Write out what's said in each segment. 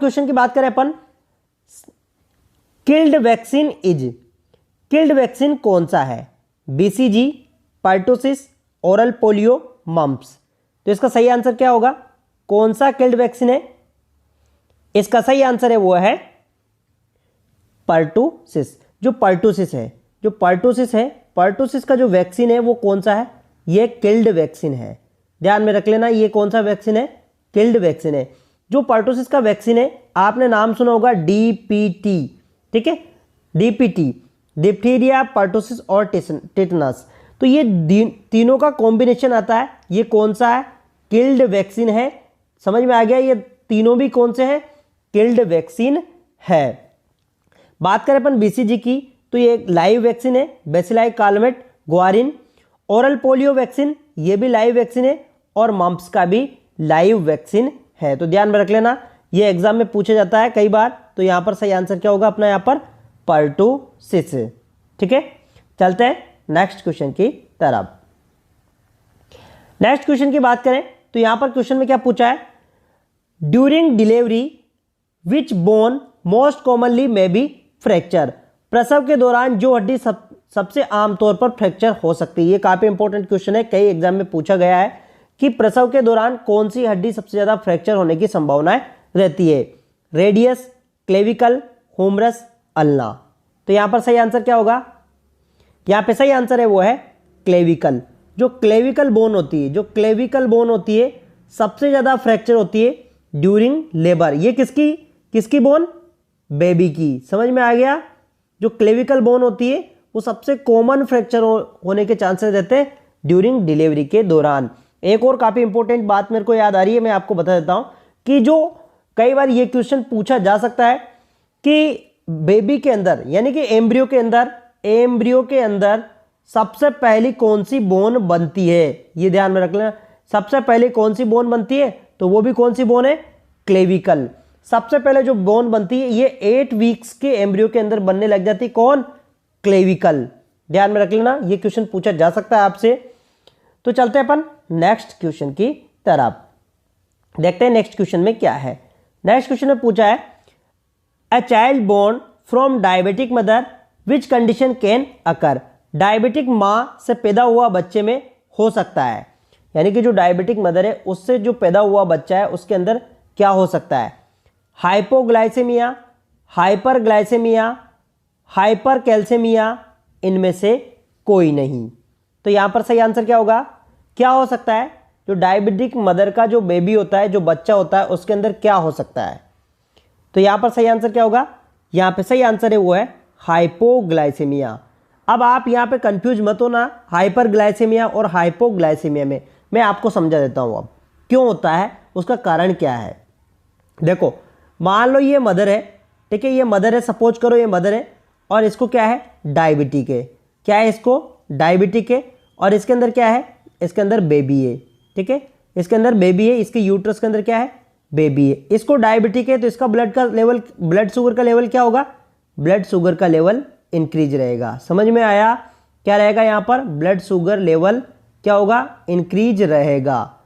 Question की बात करें अपन, किल्ड वैक्सीन कौन सा है? BCG, pertussis, oral polio, mumps. तो इसका सही आंसर क्या होगा? कौन सा किल्ड वैक्सीन है? इसका सही आंसर है वो है पर्टुसिस। जो पर्टुसिस का जो वैक्सीन है वो कौन सा है? ये किल्ड वैक्सीन है। ध्यान में रख लेना, ये कौन सा वैक्सीन है? किल्ड वैक्सीन है। जो पर्टुसिस का वैक्सीन है, आपने नाम सुना होगा डीपीटी, ठीक है, डीपीटी, डिप्थीरिया, पर्टुसिस और टिटनस। तो ये तीनों का कॉम्बिनेशन आता है। ये कौन सा है? किल्ड वैक्सीन है। समझ में आ गया? ये तीनों भी कौन से हैं? किल्ड वैक्सीन है। बात करें अपन बीसीजी की, तो ये एक लाइव वैक्सीन है, bacilli Calmette ग्वारिन। Oral polio vaccine, ये भी लाइव वैक्सीन है, और मम्प्स का भी लाइव वैक्सीन है। तो ध्यान में रख लेना, ये एग्जाम में पूछा जाता है कई बार। तो यहां पर सही आंसर क्या होगा अपना? यहां पर पर्टुसिस। ठीक है, चलते हैं नेक्स्ट क्वेश्चन की तरफ। नेक्स्ट क्वेश्चन की बात करें तो यहां पर क्वेश्चन में क्या पूछा है? During delivery which bone most commonly may be fracture. प्रसव के दौरान जो हड्डी सबसे आमतौर पर फ्रैक्चर हो सकती है। ये काफी इंपॉर्टेंट क्वेश्चन है, कई एग्जाम में पूछा गया है कि प्रसव के दौरान कौन सी हड्डी सबसे ज्यादा फ्रैक्चर होने की संभावनाएं रहती है? Radius, clavicle, Humras, ulna. तो यहां पर सही आंसर क्या होगा? यहां पे सही आंसर है वो है क्लेविकल। जो क्लेविकल बोन होती है सबसे ज्यादा फ्रैक्चर होती है ड्यूरिंग लेबर। ये किसकी बोन? बेबी की। समझ में आ गया? जो क्लेविकल बोन होती है वो सबसे कॉमन फ्रैक्चर होने के चांसेस रहते हैं ड्यूरिंग डिलीवरी के दौरान। एक और काफी इंपॉर्टेंट बात मेरे को याद आ रही है, मैं आपको बता देता हूं कि जो कई बार ये क्वेश्चन पूछा जा सकता है कि बेबी के अंदर यानी कि एम्ब्रियो के अंदर सबसे पहली कौन सी बोन बनती है? ये ध्यान में रख लेना, सबसे पहले कौन सी बोन बनती है? तो वो भी कौन सी बोन है? क्लेविकल। सबसे पहले जो बोन बनती है ये 8 वीक्स के एम्ब्रियो के अंदर बनने लग जाती है। कौन? क्लेविकल। ध्यान में रख लेना, ये क्वेश्चन पूछा जा सकता है आपसे। तो चलते हैं अपन नेक्स्ट क्वेश्चन की तरफ, देखते हैं नेक्स्ट क्वेश्चन में क्या है। नेक्स्ट क्वेश्चन में पूछा है a child born from diabetic mother which condition can occur. Diabetic मां से पैदा हुआ बच्चे में हो सकता है, यानी कि जो डायबिटिक मदर है उससे जो पैदा हुआ बच्चा है उसके अंदर क्या हो सकता है? हाइपोग्लाइसेमिया, हाइपरग्लाइसेमिया, हाइपरकैल्सेमिया, इनमें से कोई नहीं। तो यहां पर सही आंसर क्या होगा? क्या हो सकता है? जो डायबिटिक मदर का जो बेबी होता है, जो बच्चा होता है, उसके अंदर क्या हो सकता है? तो यहां पर सही आंसर क्या होगा? यहां पे सही आंसर है वो है हाइपोग्लाइसेमिया। अब आप यहां पे कंफ्यूज मत होना हाइपरग्लाइसेमिया और हाइपोग्लाइसेमिया में, मैं आपको समझा देता हूं अब क्यों होता है, उसका कारण क्या है। देखो, मान लो ये मदर है, ठीक है, ये मदर है, सपोज करो ये मदर है और इसको क्या है? डायबिटिक है। क्या है? इसको डायबिटिक है। और इसके अंदर क्या है? इसके अंदर बेबी है, ठीक है, इसके अंदर बेबी है, इसके यूट्रस के अंदर क्या है? बेबी है। इसको डायबिटिक है तो इसका ब्लड शुगर का लेवल क्या होगा? ब्लड शुगर का लेवल इंक्रीज रहेगा। समझ में आया? क्या रहेगा यहां पर? ब्लड शुगर लेवल क्या होगा? इंक्रीज रहेगा।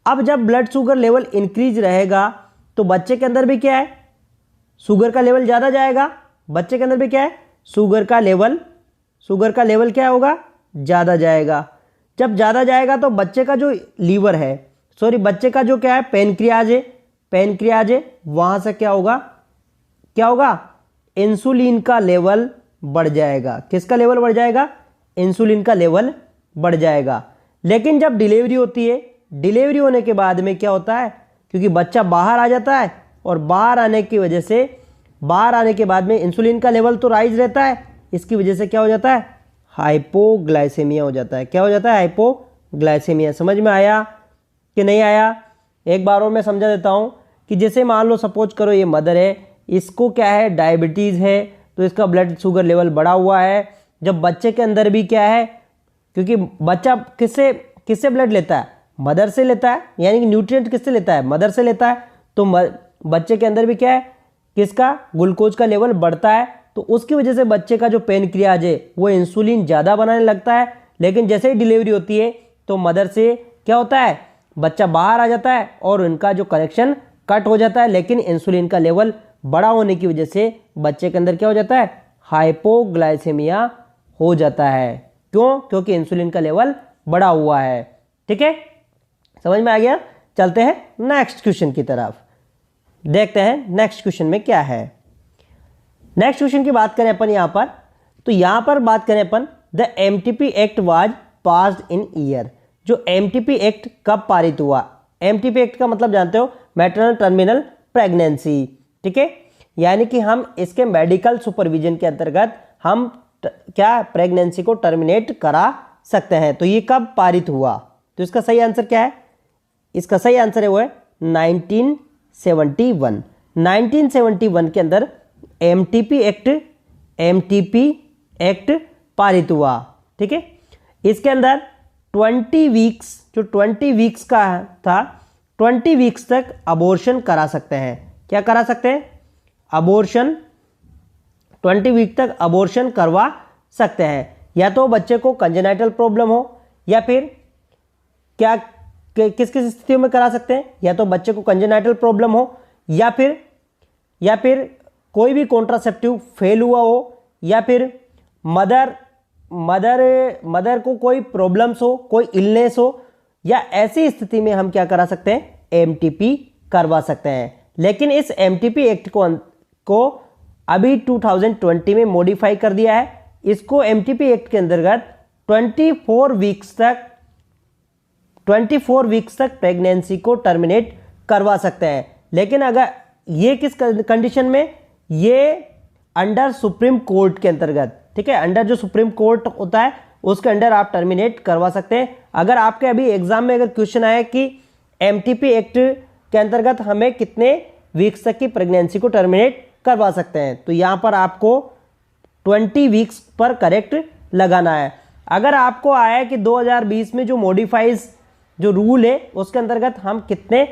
अब जब ब्लड शुगर लेवल इंक्रीज रहेगा तो बच्चे के अंदर भी क्या है? शुगर का लेवल ज्यादा जाएगा। बच्चे के अंदर भी क्या है? शुगर का लेवल क्या होगा? ज्यादा जाएगा। जब ज्यादा जाएगा तो बच्चे का जो लीवर है, बच्चे का जो क्या है? पैनक्रियाज है, वहां से क्या होगा? इंसुलिन का लेवल बढ़ जाएगा। किसका लेवल बढ़ जाएगा? इंसुलिन का लेवल बढ़ जाएगा। लेकिन जब डिलीवरी होती है, डिलीवरी होने के बाद में क्या होता है? क्योंकि बच्चा बाहर आ जाता है और बाहर आने के बाद में इंसुलिन का लेवल तो राइज रहता है, इसकी वजह से क्या हो जाता है? हाइपोग्लाइसेमिया हो जाता है। क्या हो जाता है? हाइपोग्लाइसेमिया। समझ में आया कि नहीं आया? एक बार और मैं समझा देता हूं कि जैसे मान लो सपोज करो ये मदर है, इसको क्या है? डायबिटीज है, तो इसका ब्लड शुगर लेवल बढ़ा हुआ है। जब बच्चे के अंदर भी क्या है? क्योंकि बच्चा किससे ब्लड लेता है? मदर से लेता है, यानी कि न्यूट्रिएंट किससे लेता है? मदर से लेता है। तो बच्चे के अंदर भी क्या है? किसका? ग्लूकोज का लेवल बढ़ता है, तो उसकी वजह से बच्चे का जो पैनक्रियाज है वो इंसुलिन ज़्यादा बनाने लगता है। लेकिन जैसे ही डिलीवरी होती है तो मदर से क्या होता है? बच्चा बाहर आ जाता है और उनका जो कनेक्शन कट हो जाता है, लेकिन इंसुलिन का लेवल बड़ा होने की वजह से बच्चे के अंदर क्या हो जाता है, हाइपोग्लाइसेमिया हो जाता है। क्यों? क्योंकि इंसुलिन का लेवल बड़ा हुआ है। ठीक है, समझ में आ गया। चलते हैं नेक्स्ट क्वेश्चन की तरफ, देखते हैं नेक्स्ट क्वेश्चन में क्या है। नेक्स्ट क्वेश्चन की बात करें अपन यहां पर, तो यहां पर बात करें अपन, the MTP act was passed in year. जो एमटीपी एक्ट कब पारित हुआ? एमटीपी एक्ट का मतलब जानते हो, मैटरनल टर्मिनल प्रेगनेंसी। ठीक है, यानी कि हम इसके मेडिकल सुपरविजन के अंतर्गत हम क्या प्रेगनेंसी को टर्मिनेट करा सकते हैं। तो ये कब पारित हुआ? तो इसका सही आंसर क्या है? इसका सही आंसर है वो है 1971। 1971 के अंदर एमटीपी एक्ट पारित हुआ। ठीक है, इसके अंदर 20 वीक्स, जो 20 वीक्स का था, 20 वीक्स तक अबॉर्शन करा सकते हैं। क्या करा सकते हैं? अबॉर्शन, 20 वीक तक अबॉर्शन करवा सकते हैं। या तो बच्चे को कंजेनाइटल प्रॉब्लम हो, या फिर क्या किस किस स्थितियों में करा सकते हैं? या तो बच्चे को कंजेनाइटल प्रॉब्लम हो, या फिर कोई भी कॉन्ट्रासेप्टिव फेल हुआ हो, या फिर मदर को कोई प्रॉब्लम्स हो, कोई इलनेस हो, या ऐसी स्थिति में हम क्या करा सकते हैं? एमटीपी करवा सकते हैं। लेकिन इस एमटीपी एक्ट को अभी 2020 में मॉडिफाई कर दिया है। इसको एमटीपी एक्ट के अंतर्गत 24 वीक्स तक प्रेगनेंसी को टर्मिनेट करवा सकते हैं। लेकिन अगर ये किस कंडीशन में? ये अंडर सुप्रीम कोर्ट के अंतर्गत। ठीक है, अंडर जो सुप्रीम कोर्ट होता है उसके अंडर आप टर्मिनेट करवा सकते हैं। अगर आपके अभी एग्जाम में अगर क्वेश्चन आया कि एमटीपी एक्ट के अंतर्गत हमें कितने वीक्स तक की प्रेगनेंसी को टर्मिनेट करवा सकते हैं, तो यहां पर आपको 20 वीक्स पर करेक्ट लगाना है। अगर आपको आया कि 2020 में जो मॉडिफाइज जो रूल है उसके अंतर्गत हम कितने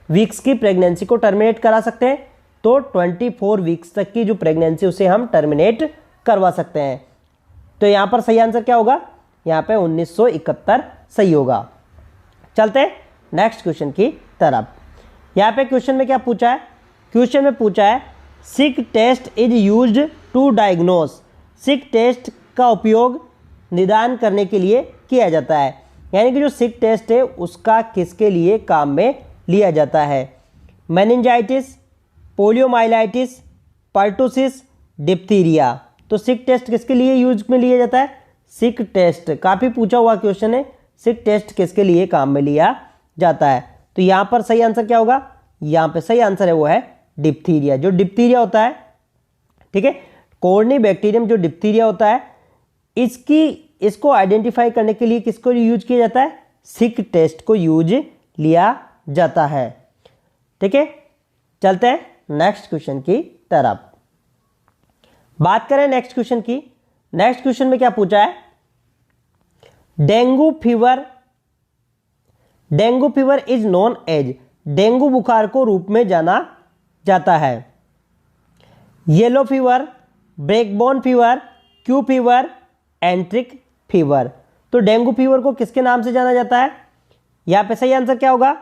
वीक्स की प्रेगनेंसी को टर्मिनेट करा सकते हैं, तो 24 वीक्स तक की जो प्रेगनेंसी उसे हम टर्मिनेट करवा सकते हैं। तो यहां पर सही आंसर क्या होगा? यहां पे 1971 सही होगा। चलते हैं नेक्स्ट क्वेश्चन की तरफ। यहां पे क्वेश्चन में क्या पूछा है? क्वेश्चन में पूछा है sick test is used to diagnose. Sick test का उपयोग निदान करने के लिए किया जाता है। यानी कि जो सिक टेस्ट है उसका किसके लिए काम में लिया जाता है? Meningitis, poliomyelitis, pertussis, diphtheria. तो सिक टेस्ट किसके लिए यूज में लिया जाता है? सिक टेस्ट काफ़ी पूछा हुआ क्वेश्चन है, सिक टेस्ट किसके लिए काम में लिया जाता है? तो यहाँ पर सही आंसर क्या होगा? यहाँ पे सही आंसर है वो है डिप्थीरिया। जो डिप्थीरिया होता है, ठीक है, कोर्नी बैक्टीरियम जो डिप्थीरिया होता है, इसको आइडेंटिफाई करने के लिए किसको यूज किया जाता है? सिक टेस्ट को यूज लिया जाता है। ठीक है, चलते हैं नेक्स्ट क्वेश्चन की तरफ। बात करें नेक्स्ट क्वेश्चन की। नेक्स्ट क्वेश्चन में क्या पूछा है? Dengue fever is known as. Dengue बुखार को रूप में जाना जाता है yellow fever, breakbone fever, Q fever, enteric fever. तो डेंगू फीवर को किसके नाम से जाना जाता है? यहां पे सही आंसर क्या होगा?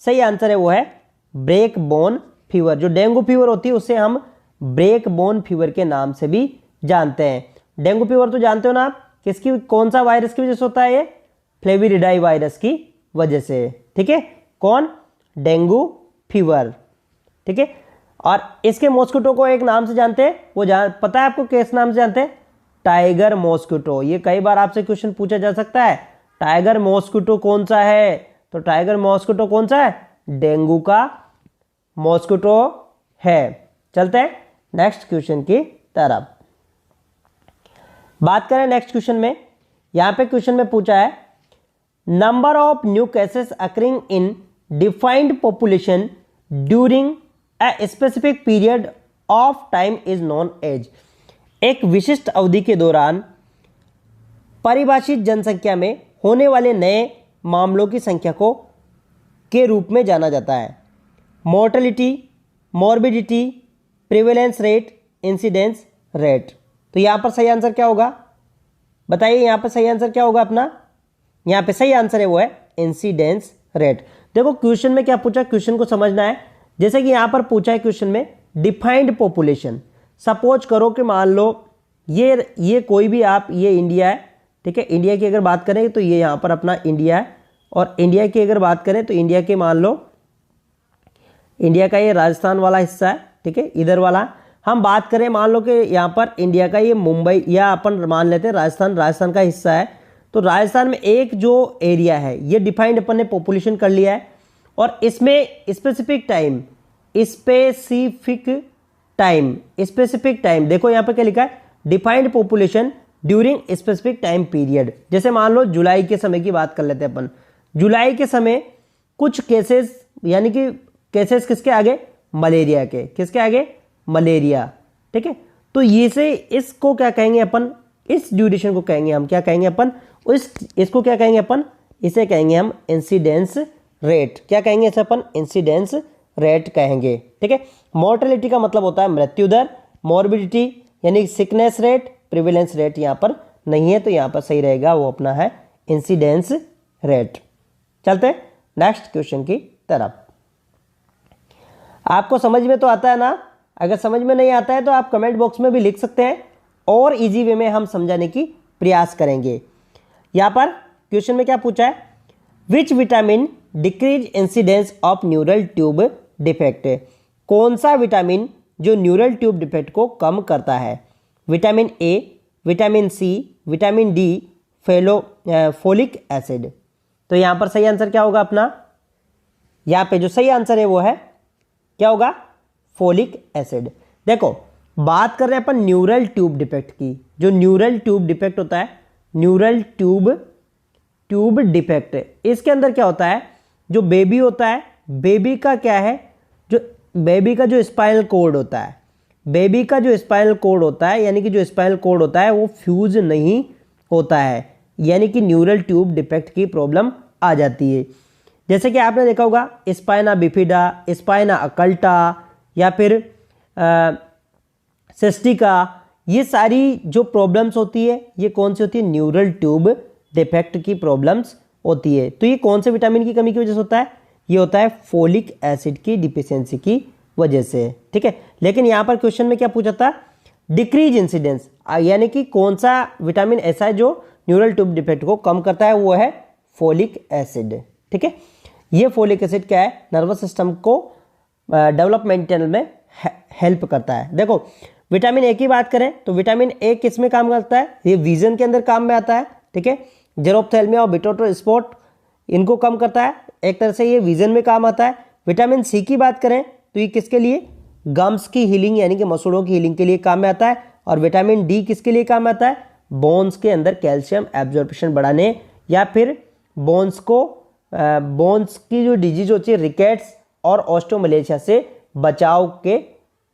सही आंसर है वो है ब्रेक बोन फीवर। जो डेंगू फीवर होती है उसे हम ब्रेक बोन फीवर के नाम से भी जानते हैं। डेंगू फीवर तो जानते हो ना आप, किसकी, कौन सा वायरस की वजह से होता है? ये फ्लेविरिडाई वायरस की वजह से। ठीक है, कौन? Dengue fever. ठीक है, और इसके मॉस्किटो को एक नाम से जानते हैं, वो पता है आपको किस नाम से जानते हैं? Tiger mosquito. ये कई बार आपसे क्वेश्चन पूछा जा सकता है, टाइगर मॉस्किटो कौन सा है? तो टाइगर मॉस्किटो कौन सा है? डेंगू का मॉस्किटो है। चलते हैं नेक्स्ट क्वेश्चन की तरफ। बात करें नेक्स्ट क्वेश्चन में। यहां पे क्वेश्चन में पूछा है number of new cases occurring in defined population during a specific period of time is known as. एक विशिष्ट अवधि के दौरान परिभाषित जनसंख्या में होने वाले नए मामलों की संख्या को के रूप में जाना जाता है। Mortality, morbidity, prevalence rate, incidence rate. तो यहाँ पर सही आंसर क्या होगा? बताइए यहाँ पर सही आंसर क्या होगा अपना? यहाँ पे सही आंसर है वो है इंसिडेंस रेट। देखो क्वेश्चन में क्या पूछा, क्वेश्चन को समझना है। जैसे कि यहाँ पर पूछा है क्वेश्चन में डिफाइंड पॉपुलेशन। सपोज करो कि मान लो ये कोई भी आप, ये इंडिया है, ठीक है। इंडिया की अगर बात करें तो ये यहाँ पर अपना इंडिया है, और इंडिया की अगर बात करें तो इंडिया के मान लो इंडिया का ये राजस्थान वाला हिस्सा है, ठीक है, इधर वाला। हम बात करें मान लो कि यहाँ पर इंडिया का ये मुंबई, या अपन मान लेते हैं राजस्थान का हिस्सा है। तो राजस्थान में एक जो एरिया है ये डिफाइंड अपन ने पॉपुलेशन कर लिया है, और इसमें स्पेसिफिक टाइम देखो यहाँ पर क्या लिखा है, defined population during specific time period. जैसे मान लो जुलाई के समय की बात कर लेते हैं अपन। जुलाई के समय कुछ केसेस, यानी कि केसेस किसके आगे, मलेरिया के, किसके आगे, मलेरिया, ठीक है। तो ये से इसको क्या कहेंगे अपन, इस ड्यूरेशन को कहेंगे हम, क्या कहेंगे अपन, इसको क्या कहेंगे अपन, इसे कहेंगे हम इंसिडेंस रेट। क्या कहेंगे इसे अपन, इंसिडेंस रेट कहेंगे, ठीक है। मॉर्टेलिटी का मतलब होता है मृत्यु दर, मॉर्बिडिटी यानी सिकनेस रेट, प्रिविलेंस रेट यहाँ पर नहीं है, तो यहाँ पर सही रहेगा वो अपना है इंसिडेंस रेट। चलते हैं नेक्स्ट क्वेश्चन की तरफ। आपको समझ में तो आता है ना? अगर समझ में नहीं आता है तो आप कमेंट बॉक्स में भी लिख सकते हैं, और इजी वे में हम समझाने की प्रयास करेंगे। यहाँ पर क्वेश्चन में क्या पूछा है, which vitamin decrease incidence of neural tube defect. कौन सा विटामिन जो न्यूरल ट्यूब डिफेक्ट को कम करता है? Vitamin A, vitamin C, vitamin D, folic acid. तो यहाँ पर सही आंसर क्या होगा अपना, यहाँ पे जो सही आंसर है वो है क्या होगा, फोलिक एसिड। देखो बात कर रहे हैं अपन न्यूरल ट्यूब डिफेक्ट की। जो न्यूरल ट्यूब डिफेक्ट होता है, न्यूरल ट्यूब डिफेक्ट, इसके अंदर क्या होता है, जो बेबी होता है, बेबी का क्या है, जो बेबी का जो स्पाइनल कोड होता है, बेबी का जो स्पाइनल कोड होता है, यानी कि जो स्पाइनल कोड होता है वो फ्यूज नहीं होता है, यानी कि न्यूरल ट्यूब डिफेक्ट की प्रॉब्लम आ जाती है। जैसे कि आपने देखा होगा स्पाइना बिफिडा, स्पाइना अकल्टा, या फिर सिस्टिका, ये सारी जो प्रॉब्लम्स होती है ये कौन सी होती है, न्यूरल ट्यूब डिफेक्ट की प्रॉब्लम्स होती है। तो ये कौन से विटामिन की कमी की वजह से होता है, ये होता है फोलिक एसिड की डिफिशियंसी की वजह से, ठीक है। लेकिन यहाँ पर क्वेश्चन में क्या पूछा था, डिक्रीज इंसिडेंस, यानी कि कौन सा विटामिन ऐसा है जो न्यूरल ट्यूब डिफेक्ट को कम करता है, वो है फोलिक एसिड, ठीक है। ये फोलिक एसिड क्या है, नर्वस सिस्टम को डेवलपमेंटल में हेल्प करता है। देखो विटामिन ए की बात करें तो विटामिन ए किस में काम करता है, ये विजन के अंदर काम में आता है, ठीक है। जेरोप्थेल्मिया और बिटोटो स्पॉट इनको कम करता है, एक तरह से ये विजन में काम आता है। विटामिन सी की बात करें तो ये किसके लिए, गम्स की हीलिंग यानी कि मसूड़ों की हीलिंग के लिए काम में आता है। और विटामिन डी किसके लिए काम में आता है, बोन्स के अंदर कैल्शियम एब्जॉर्प्शन बढ़ाने, या फिर बोन्स की जो डिजीज होती है रिकेट्स और ऑस्टियोमलेशिया से बचाव के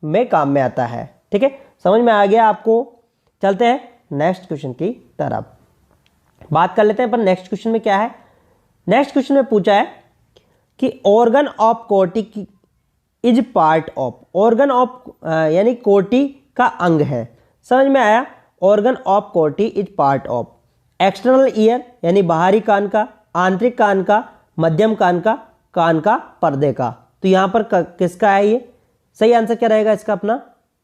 में काम में आता है, ठीक है। समझ में आ गया आपको? चलते हैं नेक्स्ट क्वेश्चन की तरफ, बात कर लेते हैं पर नेक्स्ट क्वेश्चन में क्या है। नेक्स्ट क्वेश्चन में पूछा है कि organ of Corti is part of, organ of यानी कोर्टी का अंग है। समझ में आया, organ of Corti is part of external ear यानी बाहरी कान का, आंतरिक कान का, मध्यम कान का पर्दे का। तो यहाँ पर किसका है ये, सही आंसर क्या रहेगा इसका अपना,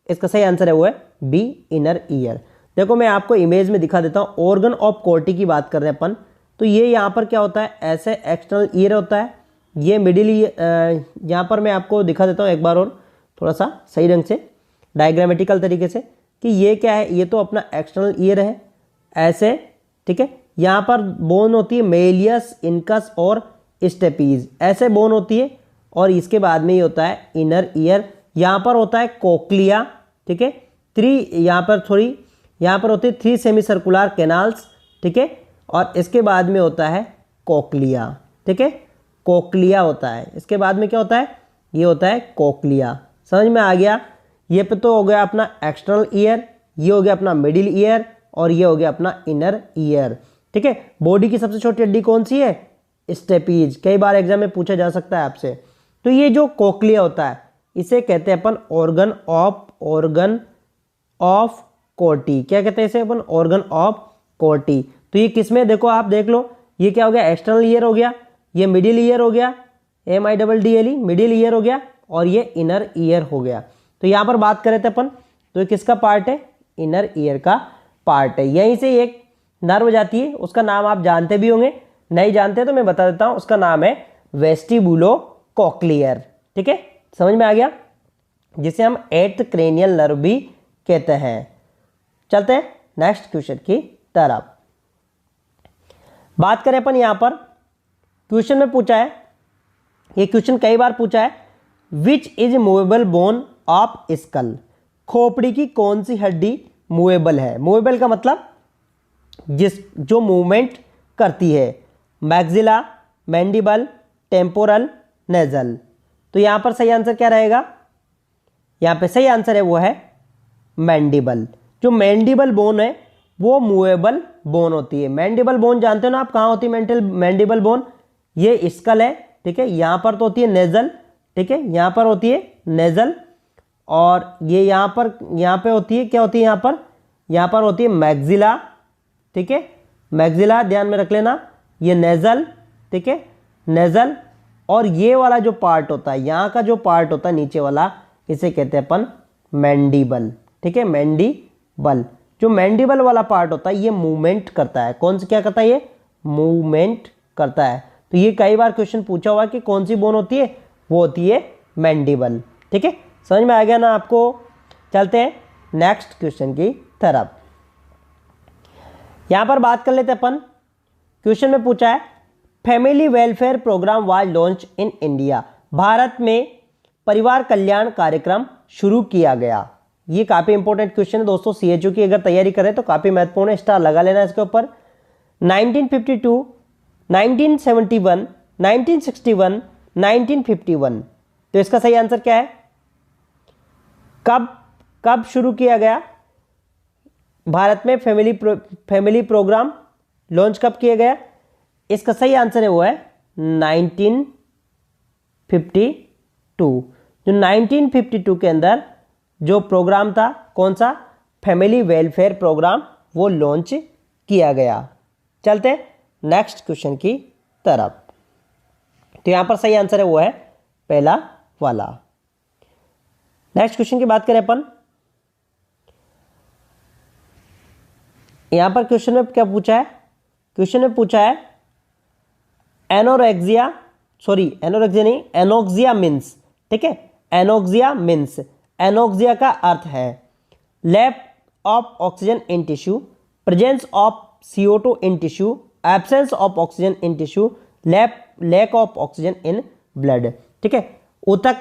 इसका सही आंसर है वो है बी, इनर ईयर। देखो मैं आपको इमेज में दिखा देता हूँ, ऑर्गन ऑफ कोर्टी की बात कर रहे हैं अपन, तो ये यहाँ पर क्या होता है, ऐसे एक्सटर्नल ईयर होता है, ये मिडिल ईयर, यहाँ पर मैं आपको दिखा देता हूँ एक बार और थोड़ा सा सही ढंग से डायग्रामेटिकल तरीके से, कि ये क्या है, ये तो अपना एक्सटर्नल ईयर है ऐसे, ठीक है। यहाँ पर बोन होती है मेलियस, इनकस और स्टेपीज, ऐसे बोन होती है, और इसके बाद में ये होता है इनर ईयर। यहाँ पर होता है कोक्लिया, ठीक है, यहाँ पर होती है 3 सेमी सर्कुलर कैनाल्स, ठीक है, और इसके बाद में होता है कोक्लिया, ठीक है, कोक्लिया होता है। इसके बाद में क्या होता है, ये होता है कोक्लिया। समझ में आ गया? ये पे तो हो गया अपना एक्सटर्नल ईयर, ये हो गया अपना मिडिल ईयर, और ये हो गया अपना इनर ईयर, ठीक है। बॉडी की सबसे छोटी हड्डी कौन सी है, स्टेपीज, कई बार एग्जाम में पूछा जा सकता है आपसे। तो ये जो कोक्लिया होता है इसे कहते हैं अपन ऑर्गन ऑफ कोर्टी। क्या कहते हैं इसे अपन, ऑर्गन ऑफ कोर्टी। तो ये किसमें, देखो आप देख लो, ये क्या हो गया, एक्सटर्नल ईयर हो गया, ये मिडिल ईयर हो गया, MIDDLE मिडिल ईयर हो गया, और ये इनर ईयर हो गया। तो यहाँ पर बात करें थे अपन, तो ये किसका पार्ट है? इनर ईयर का पार्ट है। यहीं से एक नर्व जाती है, उसका नाम आप जानते भी होंगे, नहीं जानते तो मैं बता देता हूं, उसका नाम है वेस्टिबुलोकोक्लियर। ठीक है, समझ में आ गया, जिसे हम 8th क्रेनियल नर्व भी कहते हैं। चलते हैं नेक्स्ट क्वेश्चन की तरफ। बात करें अपन यहां पर, क्वेश्चन में पूछा है, ये क्वेश्चन कई बार पूछा है, which is movable bone of skull, खोपड़ी की कौन सी हड्डी मूवेबल है? मूवेबल का मतलब जो मूवमेंट करती है, मैक्सिला, मैंडिबल, टेम्पोरल, नेजल। तो यहां पर सही आंसर क्या रहेगा? यहां पे सही आंसर है वो है मैंडिबल। जो मैंडिबल बोन है वो मूवेबल बोन होती है। मैंडिबल बोन जानते हो ना आप, कहां होती है मैंडिबल बोन? ये स्कल है, ठीक है, यहां पर तो होती है नेजल, ठीक है, यहां पर होती है नेजल, और ये यहां पे होती है, क्या होती है यहां पर होती है मैक्सिला, ठीक है, मैक्सिला ध्यान में रख लेना, ये नेजल, ठीक है, नेजल, और ये वाला जो पार्ट होता है, यहां का जो पार्ट होता है नीचे वाला, इसे कहते हैं अपन मैंडिबल। ठीक है, मैंडिबल, जो मैंडिबल वाला पार्ट होता है ये मूवमेंट करता है। कौन सा क्या करता है? ये मूवमेंट करता है। तो ये कई बार क्वेश्चन पूछा हुआ कि कौन सी बोन होती है, वो होती है मैंडिबल। ठीक है, समझ में आ गया ना आपको? चलते हैं नेक्स्ट क्वेश्चन की तरफ। यहां पर बात कर लेते हैं अपन, क्वेश्चन में पूछा है, family welfare programme was launch in India, Bharat में परिवार कल्याण कार्यक्रम शुरू किया गया। ये काफी इंपॉर्टेंट क्वेश्चन है दोस्तों, सीएचओ की अगर तैयारी करें तो काफी महत्वपूर्ण है, स्टार लगा लेना इसके ऊपर। 1952, 1971, 1961, 1951। तो इसका सही आंसर क्या है? कब शुरू किया गया भारत में फैमिली प्रोग्राम लॉन्च कब किया गया? इसका सही आंसर है वो है 1952। जो 1952 के अंदर जो प्रोग्राम था, कौन सा? फैमिली वेलफेयर प्रोग्राम, वो लॉन्च किया गया। चलते हैं नेक्स्ट क्वेश्चन की तरफ। तो यहां पर सही आंसर है वो है पहला वाला। नेक्स्ट क्वेश्चन की बात करें अपन, यहां पर क्वेश्चन में क्या पूछा है? क्वेश्चन में पूछा है एनोरेक्सिया नहीं, एनोक्सिया मीन्स, ठीक है, एनोक्सिया मीन्स, एनोक्सिया का अर्थ है lack of oxygen in tissue, presence of CO2 in tissue, absence of oxygen in tissue, lack of oxygen in blood. ठीक है, ऊतक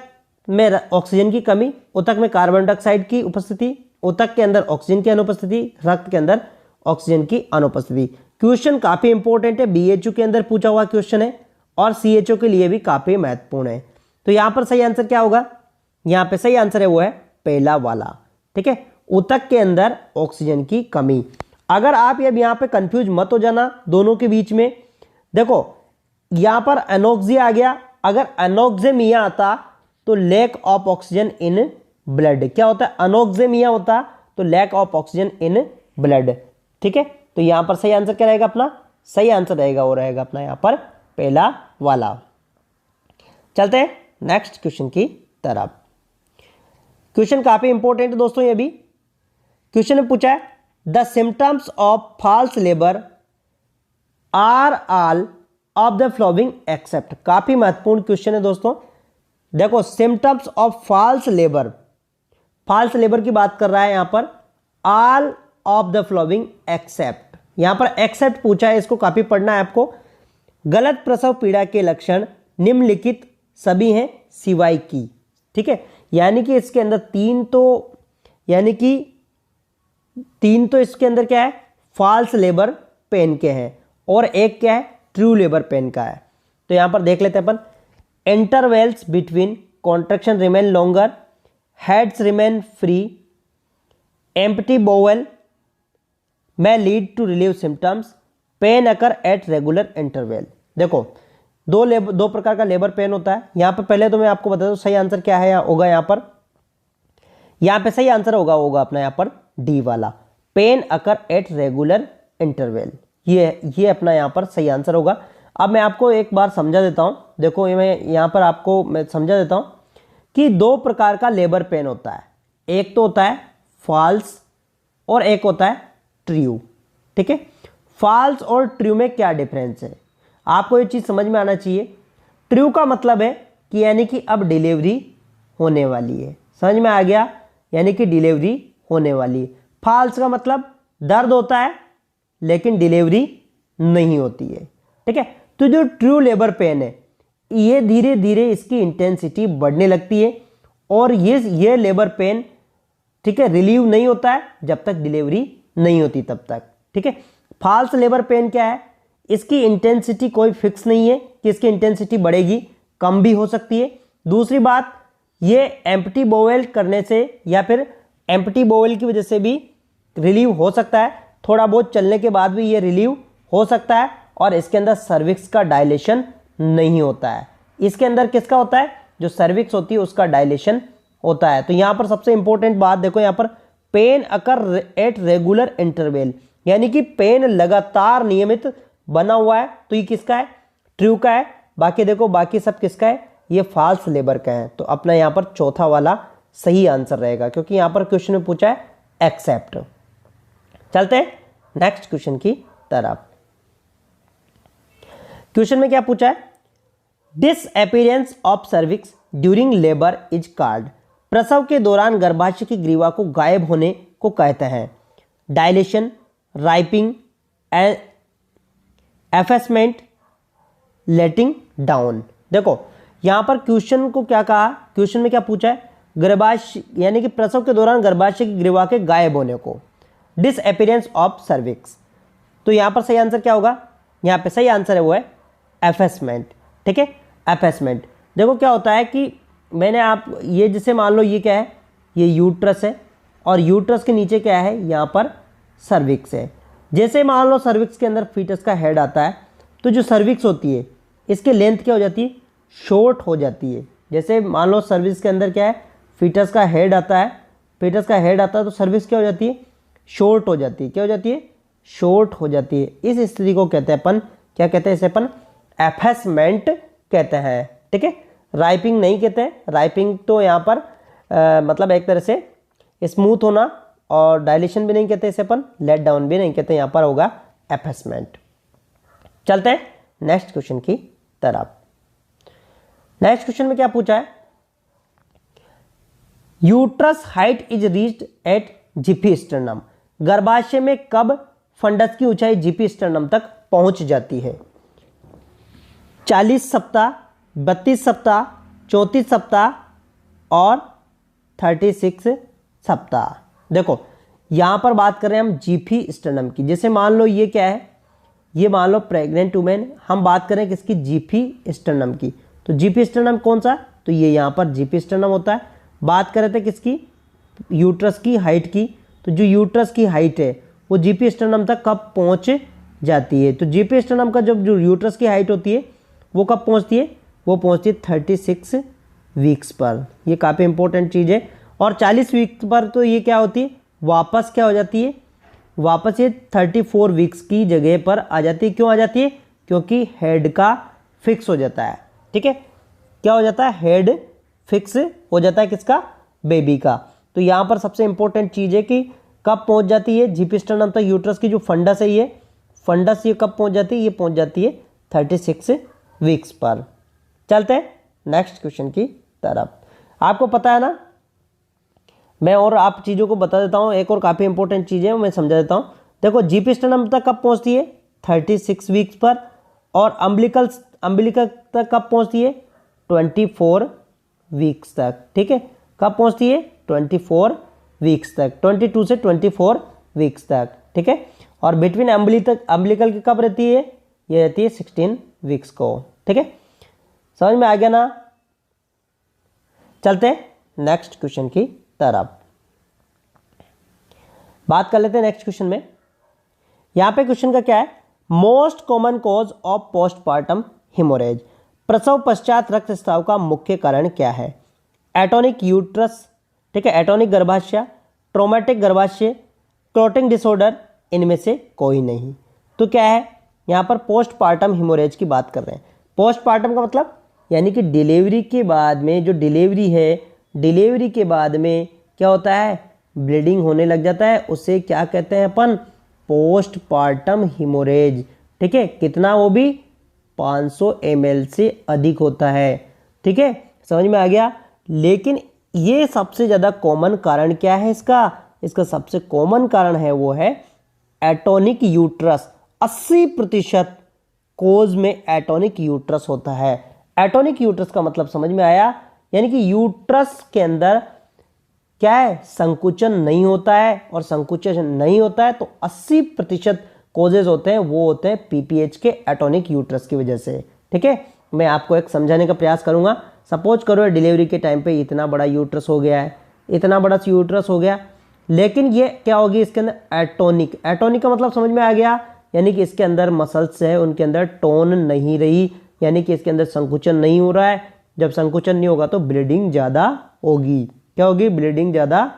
में ऑक्सीजन की कमी, ऊतक में कार्बन डाइऑक्साइड की उपस्थिति, ऊतक के अंदर ऑक्सीजन की अनुपस्थिति, रक्त के अंदर ऑक्सीजन की अनुपस्थिति। क्वेश्चन काफी इंपॉर्टेंट है, BHU के अंदर पूछा हुआ क्वेश्चन है और CHO के लिए भी काफी महत्वपूर्ण है। तो यहां पर सही आंसर क्या होगा? यहां पे सही आंसर है वो है पहला वाला। ठीक है, ऊतक के अंदर ऑक्सीजन की कमी। अगर आप अब यहां पे कंफ्यूज मत हो जाना दोनों के बीच में। देखो यहां पर एनोक्सिया आ गया, अगर एनोक्सेमिया आता तो lack of oxygen in blood. क्या होता है? एनोक्सेमिया होता तो lack of oxygen in blood. ठीक है, तो यहां पर सही आंसर क्या रहेगा अपना? सही आंसर रहेगा वो रहेगा अपना यहां पर पहला वाला। चलते हैं नेक्स्ट क्वेश्चन की तरफ। क्वेश्चन काफी इंपॉर्टेंट है दोस्तों ये भी। क्वेश्चन में पूछा है the symptoms of false labour are all of the following except. काफी महत्वपूर्ण क्वेश्चन है दोस्तों। देखो सिम्टम्स ऑफ फॉल्स लेबर की बात कर रहा है यहां पर, all of the following except, यहां पर एक्सेप्ट पूछा है, इसको काफी पढ़ना है आपको। गलत प्रसव पीड़ा के लक्षण निम्नलिखित सभी हैं सिवाय की। ठीक है, यानी कि इसके अंदर तीन तो इसके अंदर क्या है? फॉल्स लेबर पेन के हैं और एक क्या है? ट्रू लेबर पेन का है। तो यहां पर देख लेते हैं अपन, intervals between contraction remain longer, heads remain free, empty bowel may lead to relief symptoms, pain occur at regular interval। देखो दो प्रकार का लेबर पेन होता है। यहां पर पहले तो मैं आपको बता दूं सही आंसर क्या है होगा यहां पे सही आंसर होगा अपना यहां पर डी वाला, pain occur at regular interval. ये अपना यहां पर सही आंसर होगा। अब मैं आपको एक बार समझा देता हूं। देखो मैं यहां पर आपको मैं समझा देता हूं कि दो प्रकार का लेबर पेन होता है, एक तो होता है फॉल्स और एक होता है ट्रू। ठीक है, फॉल्स और ट्रू में क्या डिफरेंस है, आपको ये चीज़ समझ में आना चाहिए। ट्रू का मतलब है कि यानी कि अब डिलीवरी होने वाली है, समझ में आ गया, यानी कि डिलीवरी होने वाली है। फॉल्स का मतलब दर्द होता है लेकिन डिलीवरी नहीं होती है। ठीक है, तो जो ट्रू लेबर पेन है ये धीरे धीरे इसकी इंटेंसिटी बढ़ने लगती है और ये लेबर पेन, ठीक है, रिलीव नहीं होता है जब तक डिलीवरी नहीं होती तब तक। ठीक है, फॉल्स लेबर पेन क्या है, इसकी इंटेंसिटी कोई फिक्स नहीं है कि इसकी इंटेंसिटी बढ़ेगी, कम भी हो सकती है। दूसरी बात, ये एम्प्टी बोवेल करने से या फिर एम्प्टी बोवेल की वजह से भी रिलीव हो सकता है, थोड़ा बहुत चलने के बाद भी ये रिलीव हो सकता है। और इसके अंदर सर्विक्स का डायलेशन नहीं होता है, इसके अंदर किसका होता है, जो सर्विक्स होती है उसका डायलेशन होता है। तो यहां पर सबसे इंपॉर्टेंट बात देखो, यहां पर pain occur at regular interval, यानी कि पेन लगातार नियमित बना हुआ है, तो ये किसका है, ट्रू का है। बाकी देखो बाकी सब किसका है, ये फॉल्स लेबर का है। तो अपना यहां पर चौथा वाला सही आंसर रहेगा, क्योंकि यहां पर क्वेश्चन में पूछा है एक्सेप्ट। चलते हैं नेक्स्ट क्वेश्चन की तरफ। क्वेश्चन में क्या पूछा है, disappearance of cervix during labour is called, प्रसव के दौरान गर्भाशय की ग्रीवा को गायब होने को कहते हैं डायलेशन, राइपिंग, एफेसमेंट, लेटिंग डाउन। देखो यहां पर क्वेश्चन को क्या कहा, क्वेश्चन में क्या पूछा है, गर्भाशय यानी कि प्रसव के दौरान गर्भाशय की ग्रीवा के गायब होने को, डिसअपीयरेंस ऑफ सर्विक्स। तो यहां पर सही आंसर क्या होगा, यहां पे सही आंसर है वो है एफेसमेंट। ठीक है, एफेसमेंट। देखो क्या होता है कि मैंने आप ये जैसे मान लो ये क्या है, ये यूट्रस है और यूट्रस के नीचे क्या है, यहाँ पर सर्विक्स है। जैसे मान लो सर्विक्स के अंदर फीटस का हेड आता है, तो जो सर्विक्स होती है इसकी लेंथ क्या हो जाती है, शॉर्ट हो जाती है। जैसे मान लो सर्विक्स के अंदर क्या है, फीटस का हेड आता है, फीटस का हेड आता है तो सर्विक्स क्या हो जाती है, शॉर्ट हो जाती है। क्या हो जाती है, शॉर्ट हो जाती है। इस स्थिति को कहते हैं अपन, क्या कहते हैं इसे अपन, एफेसमेंट कहते हैं। ठीक है, राइपिंग नहीं कहते हैं, राइपिंग तो यहाँ पर मतलब एक तरह से स्मूथ होना, और डायलेशन भी नहीं कहते इसे अपन, लेट डाउन भी नहीं कहते, यहाँ पर होगा एफेसमेंट। चलते हैं नेक्स्ट क्वेश्चन की तरफ। नेक्स्ट क्वेश्चन में क्या पूछा है, uterus height is reached eight Zifi sternum, गर्भाशय में कब फंडस की ऊंचाई जिफी स्टर्नम तक पहुंच जाती है, 40 सप्ताह, 32 सप्ताह, 34 सप्ताह और 36 सप्ताह। देखो यहां पर बात कर रहे हैं हम जिफी स्टर्नम की। जैसे मान लो ये क्या है, ये मान लो प्रेग्नेंट वुमेन, हम बात करें किसकी, जिफी स्टर्नम की। तो जिफी स्टर्नम कौन सा, तो ये यहाँ पर जिफी स्टर्नम होता है। बात कर रहे थे किसकी, यूट्रस की हाइट की। तो जो यूट्रस की हाइट है वो जिफी स्टर्नम तक कब पहुँच जाती है, तो जिफी स्टर्नम का जो यूट्रस की हाइट होती है वो कब पहुँचती है, वो पहुँचती है 36 वीक्स पर। ये काफ़ी इंपॉर्टेंट चीज़ है। और 40 वीक्स पर तो ये क्या होती है, वापस क्या हो जाती है, वापस ये 34 वीक्स की जगह पर आ जाती है। क्यों आ जाती है, क्योंकि हेड का फिक्स हो जाता है। ठीक है, क्या हो जाता है, हेड फिक्स हो जाता है किसका, बेबी का। तो यहाँ पर सबसे इंपॉर्टेंट चीज़ है कि कब पहुँच जाती है जिफी स्टर्नम तक यूट्रस की जो फंडस है, ये फंडस ये कब पहुँच जाती है, ये पहुँच जाती है 36 वीक्स पर। चलते हैं नेक्स्ट क्वेश्चन की तरफ। आपको पता है ना, मैं और आप चीज़ों को बता देता हूँ, एक और काफ़ी इंपॉर्टेंट चीज़ है मैं समझा देता हूँ। देखो जिफी स्टर्नम तक कब पहुँचती है, 36 वीक्स पर, और अम्बिलिकल तक कब पहुँचती है, 24 वीक्स तक। ठीक है, कब पहुँचती है, 24 वीक्स तक, 22 से 24 वीक्स तक। ठीक है, और बिटवीन अम्बिलिकल की कब रहती है, ये रहती है 16 वीक्स को। ठीक है, समझ में आ गया ना। चलते हैं नेक्स्ट क्वेश्चन की तरफ, बात कर लेते हैं नेक्स्ट क्वेश्चन में। यहां पे क्वेश्चन का क्या है, most common cause of postpartum haemorrhage, प्रसव पश्चात रक्तस्राव का मुख्य कारण क्या है, एटोनिक यूट्रस, ठीक है, एटोनिक गर्भाशय, ट्रोमेटिक गर्भाशय, क्लॉटिंग डिसऑर्डर, इनमें से कोई नहीं। तो क्या है, यहां पर पोस्टपार्टम हिमोरेज की बात कर रहे हैं। पोस्टपार्टम का मतलब यानी कि डिलीवरी के बाद में जो डिलीवरी है, डिलीवरी के बाद में क्या होता है, ब्लीडिंग होने लग जाता है, उसे क्या कहते हैं अपन, पोस्टपार्टम हिमोरेज। ठीक है, कितना, वो भी 500 ml से अधिक होता है। ठीक है, समझ में आ गया। लेकिन ये सबसे ज़्यादा कॉमन कारण क्या है इसका, इसका सबसे कॉमन कारण है वो है एटोनिक यूट्रस। 80% कोज में एटोनिक यूट्रस होता है। एटोनिक यूट्रस का मतलब समझ में आया, यानी कि यूट्रस के अंदर क्या है, संकुचन नहीं होता है, और संकुचन नहीं होता है तो 80% कोजेज होते हैं वो होते हैं पीपीएच के, एटोनिक यूट्रस की वजह से। ठीक है, मैं आपको एक समझाने का प्रयास करूंगा। सपोज करो डिलीवरी के टाइम पे इतना बड़ा यूट्रस हो गया है, इतना बड़ा यूट्रस हो गया, लेकिन ये क्या होगी इसके अंदर, एटोनिक। एटोनिक का मतलब समझ में आ गया, यानी कि इसके अंदर मसल्स है, उनके अंदर टोन नहीं रही, यानी कि इसके अंदर संकुचन नहीं हो रहा है। जब संकुचन नहीं होगा तो ब्लीडिंग ज़्यादा होगी। क्या होगी, ब्लीडिंग ज़्यादा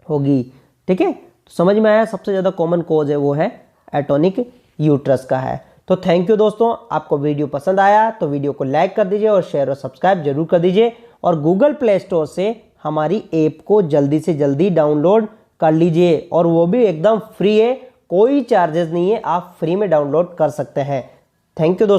होगी। ठीक है, तो समझ में आया, सबसे ज़्यादा कॉमन कॉज है वो है एटोनिक यूट्रस का है। तो थैंक यू दोस्तों, आपको वीडियो पसंद आया तो वीडियो को लाइक कर दीजिए और शेयर और सब्सक्राइब जरूर कर दीजिए, और गूगल प्ले स्टोर से हमारी ऐप को जल्दी से जल्दी डाउनलोड कर लीजिए, और वो भी एकदम फ्री है, कोई चार्जेस नहीं है, आप फ्री में डाउनलोड कर सकते हैं। थैंक यू दोस्तों।